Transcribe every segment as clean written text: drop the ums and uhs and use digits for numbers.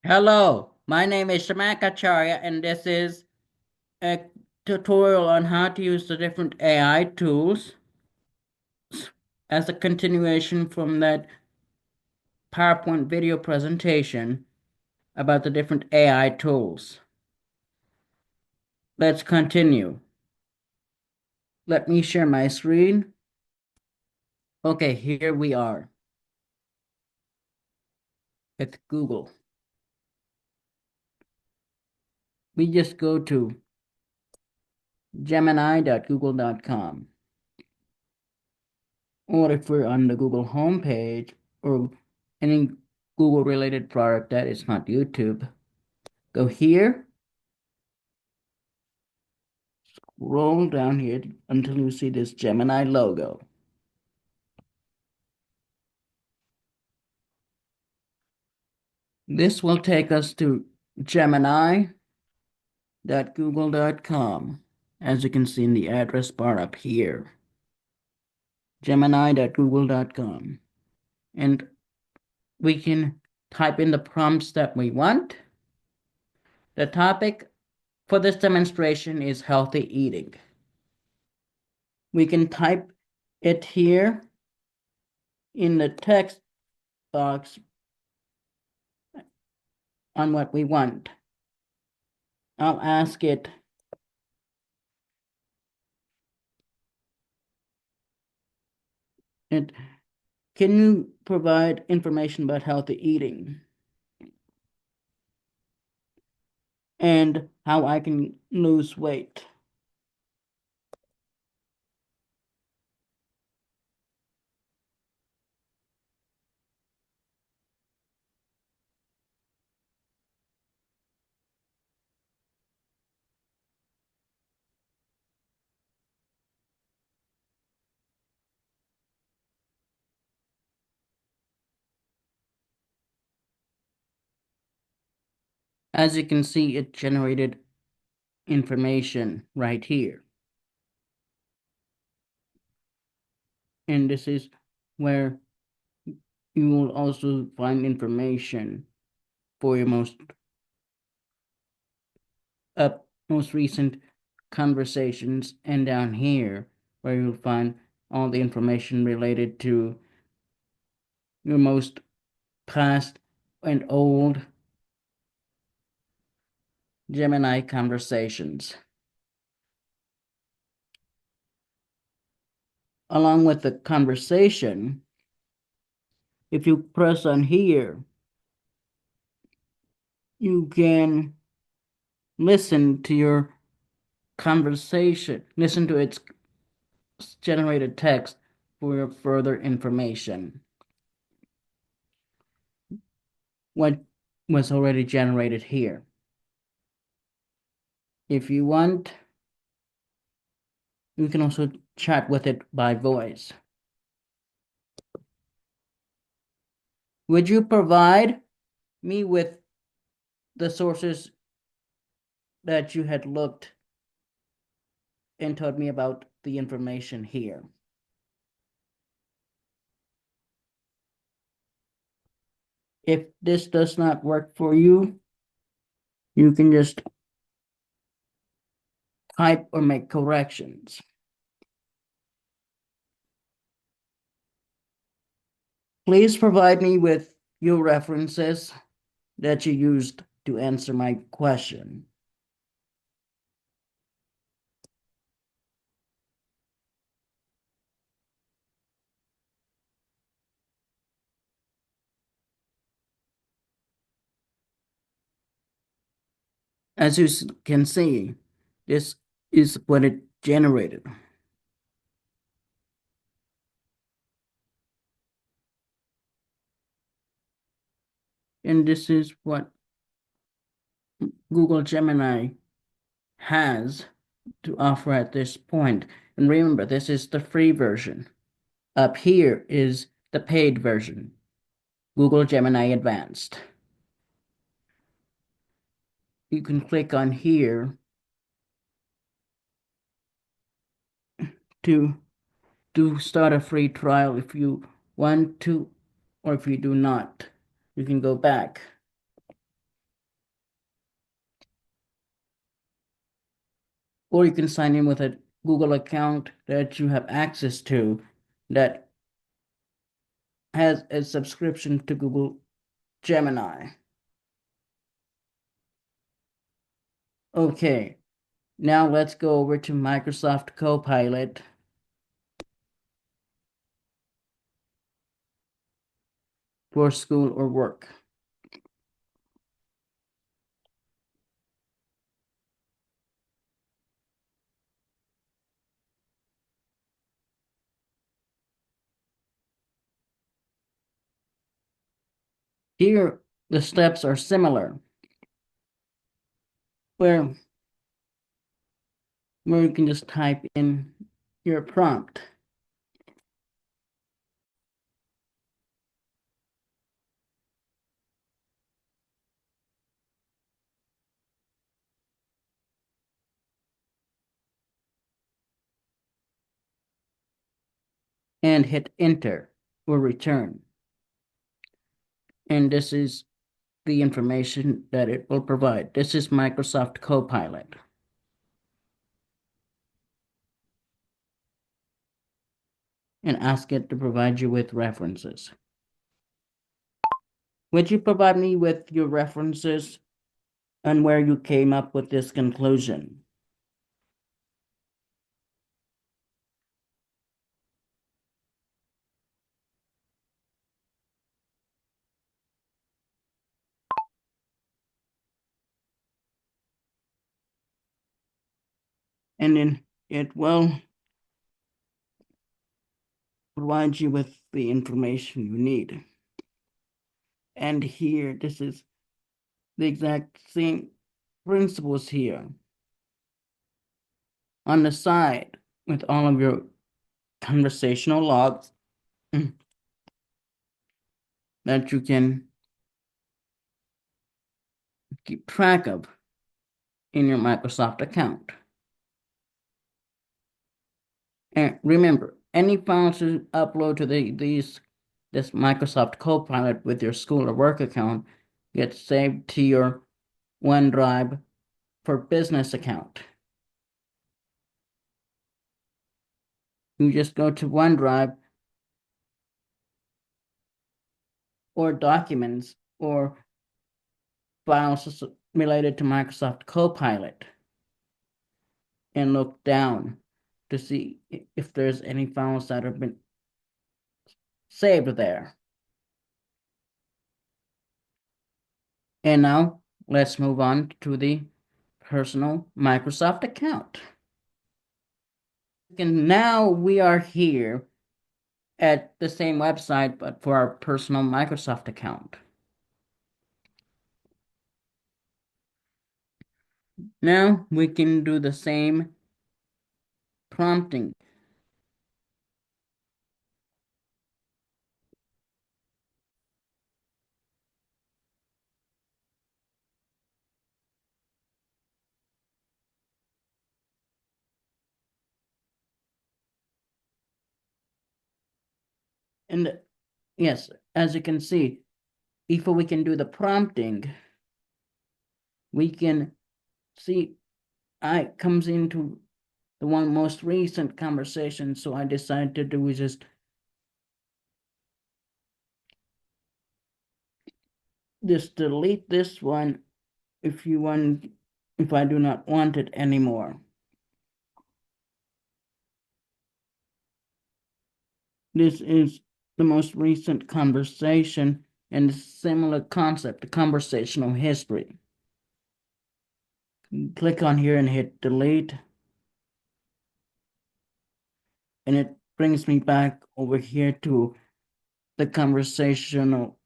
Hello, my name is Shamakacharya, and this is a tutorial on how to use the different AI tools as a continuation from that PowerPoint video presentation about the different AI tools. Let's continue. Let me share my screen. Okay, here we are with Google. We just go to gemini.google.com. Or if we're on the Google homepage or any Google related product that is not YouTube, go here, scroll down here until you see this Gemini logo. This will take us to gemini.google.com, as you can see in the address bar up here. Gemini.google.com. And we can type in the prompts that we want. The topic for this demonstration is healthy eating. We can type it here in the text box on what we want. I'll ask it, can you provide information about healthy eating and how I can lose weight? As you can see, it generated information right here. And this is where you will also find information for your most recent conversations, and down here where you'll find all the information related to your most past and old Gemini conversations. Along with the conversation, if you press on here, you can listen to your conversation, listen to its generated text for further information. What was already generated here. If you want, you can also chat with it by voice. Would you provide me with the sources that you had looked and told me about the information here? If this does not work for you, you can just type or make corrections. Please provide me with your references that you used to answer my question. As you can see, this is what it generated. And this is what Google Gemini has to offer at this point. And remember, this is the free version. Up here is the paid version, Google Gemini Advanced. You can click on here to start a free trial if you want to, or if you do not. You can go back. or you can sign in with a Google account that you have access to that has a subscription to Google Gemini. Okay, now let's go over to Microsoft Copilot for school or work. Here, the steps are similar, where you can just type in your prompt. And hit enter or return. And this is the information that it will provide. This is Microsoft Copilot. And ask it to provide you with references. Would you provide me with your references and where you came up with this conclusion? And then it will provide you with the information you need. And here, this is the exact same principles here. On the side, with all of your conversational logs that you can keep track of in your Microsoft account. And remember, any files you upload to this Microsoft Copilot with your school or work account gets saved to your OneDrive for business account. You just go to OneDrive or documents or files related to Microsoft Copilot and look down to see if there's any files that have been saved there. And now let's move on to the personal Microsoft account. And now we are here at the same website, but for our personal Microsoft account. Now we can do the same prompting. And yes, as you can see, before we can do the prompting, we can see I comes into the one most recent conversation. So I decided to do is just delete this one if I do not want it anymore. This is the most recent conversation and similar concept, conversational history. Click on here and hit delete. And it brings me back over here to the conversational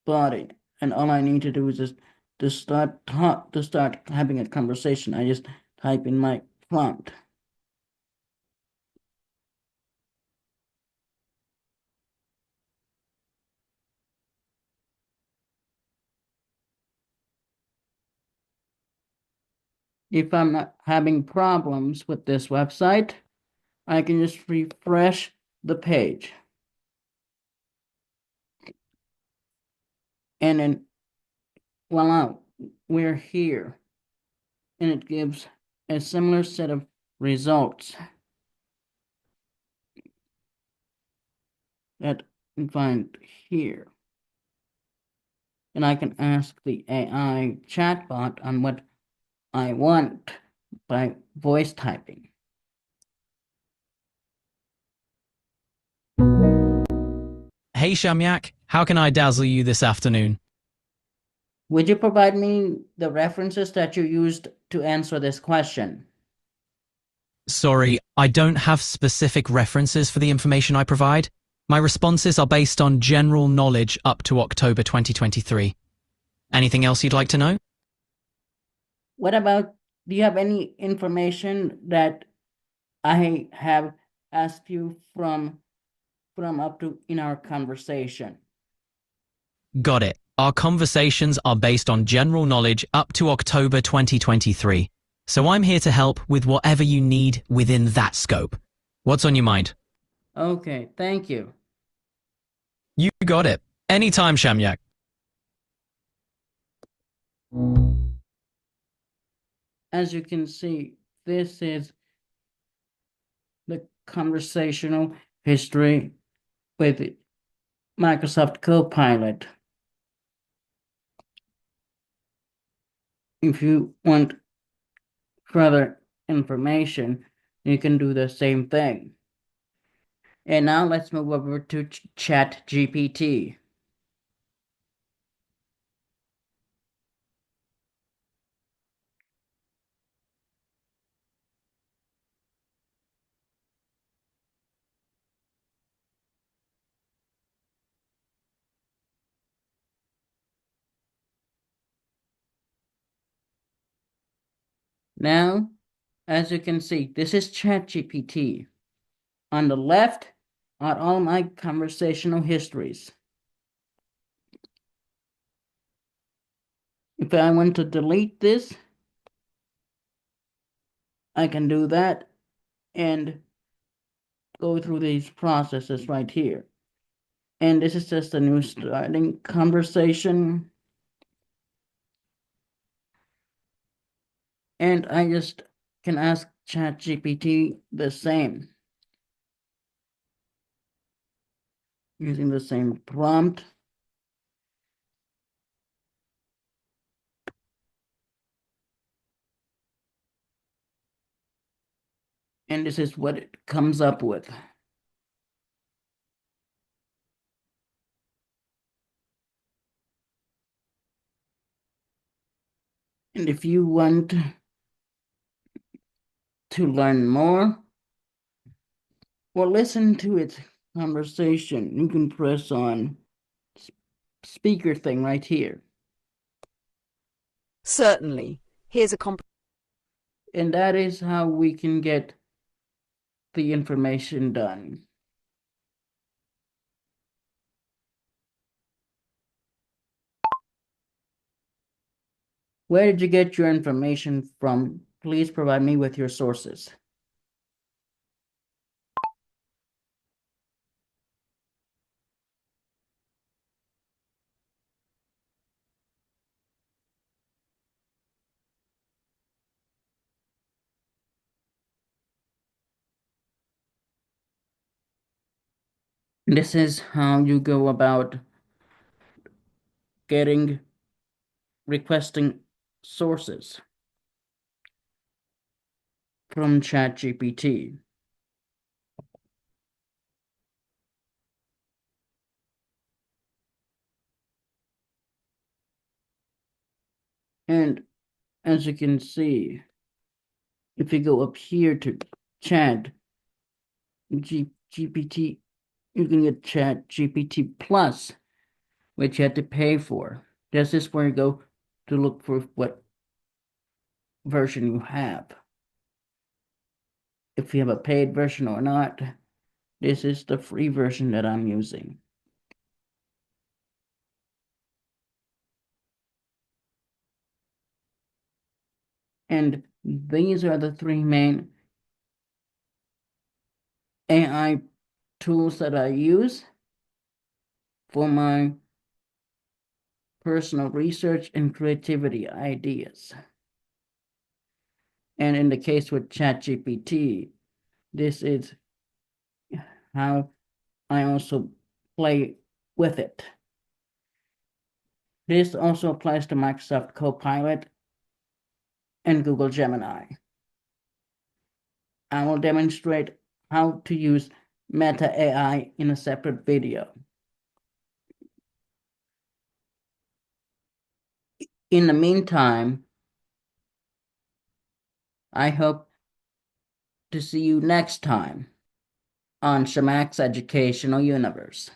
body. And all I need to do is just to start having a conversation. I just type in my prompt. If I'm not having problems with this website, I can just refresh the page. And then voila, we're here. And it gives a similar set of results that I can find here. And I can ask the AI chatbot on what I want by voice typing. Hey Shamyak, how can I dazzle you this afternoon? Would you provide me the references that you used to answer this question? Sorry, I don't have specific references for the information I provide. My responses are based on general knowledge up to October 2023. Anything else you'd like to know? What about, do you have any information that I have asked you from up to in our conversation? Got it. Our conversations are based on general knowledge up to October 2023. So I'm here to help with whatever you need within that scope. What's on your mind? Okay, thank you. You got it. Anytime, Shamyak. As you can see, this is the conversational history with Microsoft Copilot. If you want further information, you can do the same thing. And now let's move over to ChatGPT. Now, as you can see, this is ChatGPT. On the left are all my conversational histories. If I want to delete this, I can do that and go through these processes right here. And this is just a new starting conversation. And I just can ask ChatGPT the same using the same prompt. And this is what it comes up with. And if you want to learn more or listen to its conversation, you can press on speaker thing right here. Certainly. Here's a And that is how we can get the information done. Where did you get your information from? Please provide me with your sources. This is how you go about requesting sources from ChatGPT. And as you can see, if you go up here to Chat GPT, you can get Chat GPT Plus, which you had to pay for. This is where you go to look for what version you have. If you have a paid version or not, this is the free version that I'm using. And these are the three main AI tools that I use for my personal research and creativity ideas. And in the case with ChatGPT, this is how I also play with it. This also applies to Microsoft Copilot and Google Gemini. I will demonstrate how to use Meta AI in a separate video. In the meantime, I hope to see you next time on Shamak's Educational Universe.